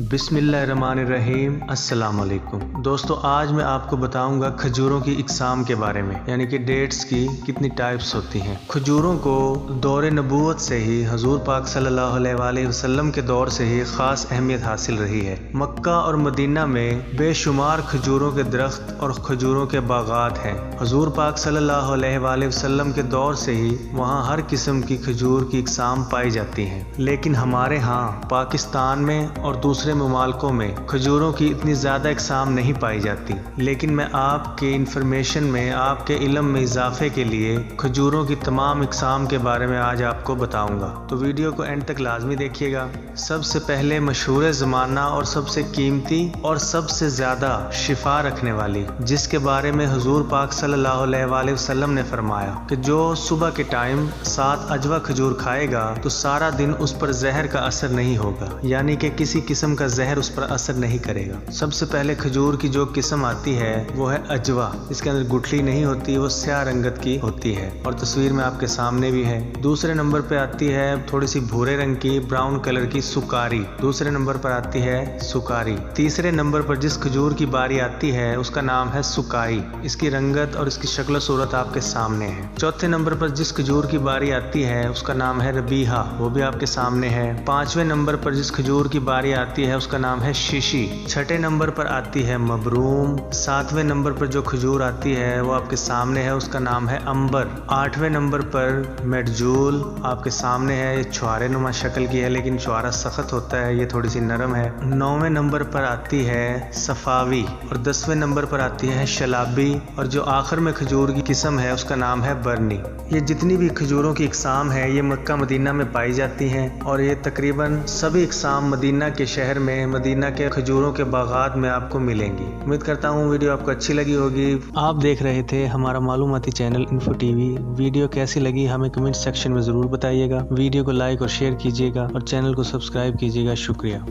बिस्मिल्लाहिर्रहमानिर्रहीम। अस्सलाम वालेकुम दोस्तों, आज मैं आपको बताऊंगा खजूरों की इकसाम के बारे में, यानी कि डेट्स की कितनी टाइप्स होती हैं। खजूरों को दौर नबूवत से ही हुजूर पाक सल्लल्लाहु अलैहि वसल्लम के दौर से ही ख़ास अहमियत हासिल रही है। मक्का और मदीना में बेशुमार खजूरों के दरख्त और खजूरों के बागात हैं। हुजूर पाक सल्लल्लाहु अलैहि वसल्लम के दौर से ही वहाँ हर किस्म की खजूर की इकसाम पाई जाती हैं। लेकिन हमारे यहाँ पाकिस्तान में और दूसरे ममालिकों में खजूरों की इतनी ज़्यादा इकसाम नहीं पाई जाती। लेकिन मैं आपके इंफॉर्मेशन में, आपके इल्म में इजाफे के लिए खजूरों की तमाम इकसाम के बारे में आज आपको बताऊंगा, तो वीडियो को एंड तक लाजमी देखिएगा। सबसे पहले मशहूर ज़माना और सबसे कीमती और सबसे ज़्यादा शिफा रखने वाली, जिसके बारे में हुजूर पाक सल्लल्लाहु अलैहि वसल्लम ने फरमाया कि जो सुबह के टाइम 7 अजवा खजूर खाएगा तो सारा दिन उस पर जहर का असर नहीं होगा, यानी कि किसी किस्म का जहर उस पर असर नहीं करेगा। सबसे पहले खजूर की जो किस्म आती है वो है अजवा। इसके अंदर गुठली नहीं होती, वो स्याह रंगत की होती है और तस्वीर में आपके सामने भी है। दूसरे नंबर पे आती है थोड़ी सी भूरे रंग की, ब्राउन कलर की सुकारी। दूसरे नंबर पर आती है सुकारी। तीसरे नंबर पर जिस खजूर की बारी आती है उसका नाम है सुकाई। इसकी रंगत और इसकी शक्ल सूरत आपके सामने है। चौथे नंबर पर जिस खजूर की बारी आती है उसका नाम है रबीहा, वो भी आपके सामने है। पांचवें नंबर पर जिस खजूर की बारी आती है उसका नाम है शीशी। छठे नंबर पर आती है मबरूम। सातवें नंबर पर जो खजूर आती है वो आपके सामने है, उसका नाम है अंबर। आठवें नंबर पर मेडजूल आपके सामने है। ये छुआरे नुमा शक्ल की है, लेकिन छुआरा सख्त होता है, ये थोड़ी सी नरम है। नौवें नंबर पर आती है सफावी और 10वें नंबर पर आती है शलाबी, और जो आखिर में खजूर की किस्म है उसका नाम है बरनी। ये जितनी भी खजूरों की इकसाम है ये मक्का मदीना में पाई जाती हैं, और ये तकरीबन सभी इकसाम मदीना के शहर में, मदीना के खजूरों के बागात में आपको मिलेंगी। उम्मीद करता हूँ वीडियो आपको अच्छी लगी होगी। आप देख रहे थे हमारा मालूमाती चैनल इन्फो टीवी। वीडियो कैसी लगी हमें कमेंट सेक्शन में ज़रूर बताइएगा। वीडियो को लाइक और शेयर कीजिएगा और चैनल को सब्सक्राइब कीजिएगा। शुक्रिया।